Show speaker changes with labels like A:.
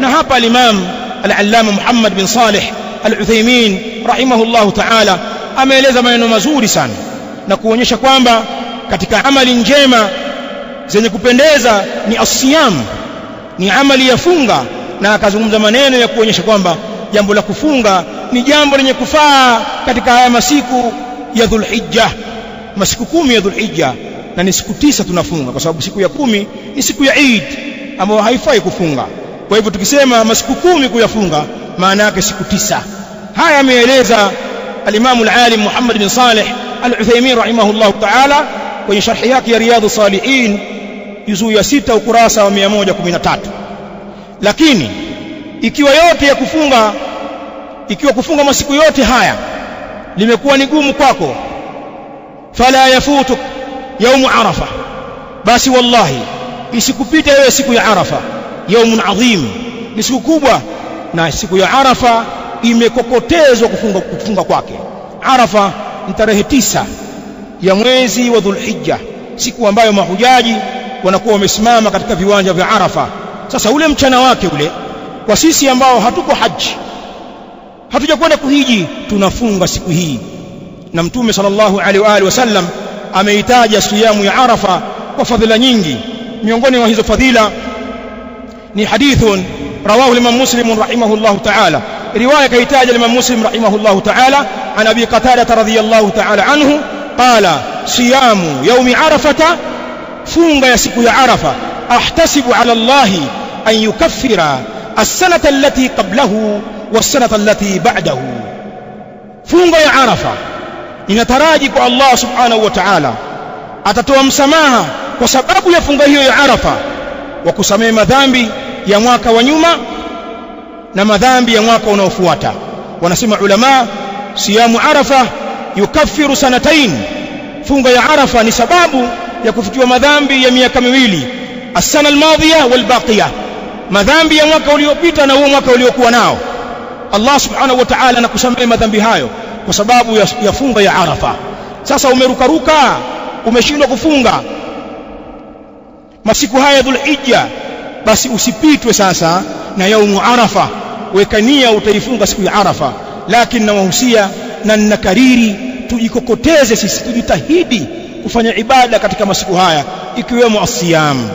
A: na hapa al-Imam al-Allama Muhammad bin Salih al-Uthaymeen rahimahullahu ta'ala ameeleza maneno mazuri sana na kuonyesha kwamba katika amali njema zenye kupendeza ni as-siyam, ni amali ya funga, na akazungumza maneno ya kuonyesha kwamba jambo la kufunga ni jambo lenye kufaa katika haya masiku ya Dhulhijja, masiku 10 ya Dhulhijja, na ni siku 9 tunafunga kwa sababu siku ya 10 ni siku ya Eid ambayo haifai kufunga. Kwa hivyo tukisema masiku 10 kuyafunga maana yake siku 9. Haya ameeleza al-Imam al-Alim Muhammad bin Salih al-Uthaymeen rahimahullah ta'ala kwenye sharhi yake ya Riyadhus Salihin juzuu ya 6 ukurasa wa 113. Lakini ikiwa yote ya kufunga, ikiwa kufunga masiku yote haya limekuwa ni gumu kwako, fala yafutuk yaumu Arafa, basi wallahi isikupite wewe siku ya Arafa. Yaumun adhim, ni siku kubwa, na siku ya Arafa imekokotezwa kufunga kwake. Arafa ni tarehe 9 ya mwezi wa Dhulhijja, siku ambayo mahujaji wanakuwa wamesimama katika viwanja vya Arafa. Sasa ule mchana wake ule, kwa sisi ambao hatuko haji, hatujakwenda kuhiji, tunafunga siku hii. Na Mtume sallallahu alaihi wa alihi wasallam ameitaja siyamu ya Arafa kwa fadhila nyingi. Miongoni mwa hizo fadhila ni hadithun rawahu al-Imam Muslim rahimahullahu ta'ala, riwaya kaitaja al-Imam Muslim rahimahullahu ta'ala an Abi Qatada radhiyallahu ta'ala anhu qala siyamu yawmi Arafata, funga ya siku ya Arafa, ahtasibu ala Allah an yukaffira as-sanata allati qablahu was-sanata allati ba'dahu. Funga ya Arafa inataraji kwa Allah subhanahu wa ta'ala atatoa msamaha kwa sababu ya funga hiyo ya Arafa, wa kusamehe madhambi ya mwaka wa nyuma na madhambi ya mwaka unaofuata. Wanasema ulama, siyamu Arafa yukaffiru sanatain, funga ya Arafa ni sababu ya kufutiwa madhambi ya miaka miwili, as-sana al-madhiya wal-baqiya, madhambi ya mwaka uliopita na huo mwaka uliokuwa nao. Allah subhanahu wa ta'ala anakusamehe madhambi hayo kwa sababu ya funga ya Arafa. Sasa umerukaruka, umeshindwa kufunga masiku haya Dhulhijja, basi usipitwe sasa na yaumu Arafa, weka nia utaifunga siku ya Arafa. Lakini nawahusia na ninakariri, tujikokoteze sisi, tujitahidi kufanya ibada katika masiku haya ikiwemo as-siyam.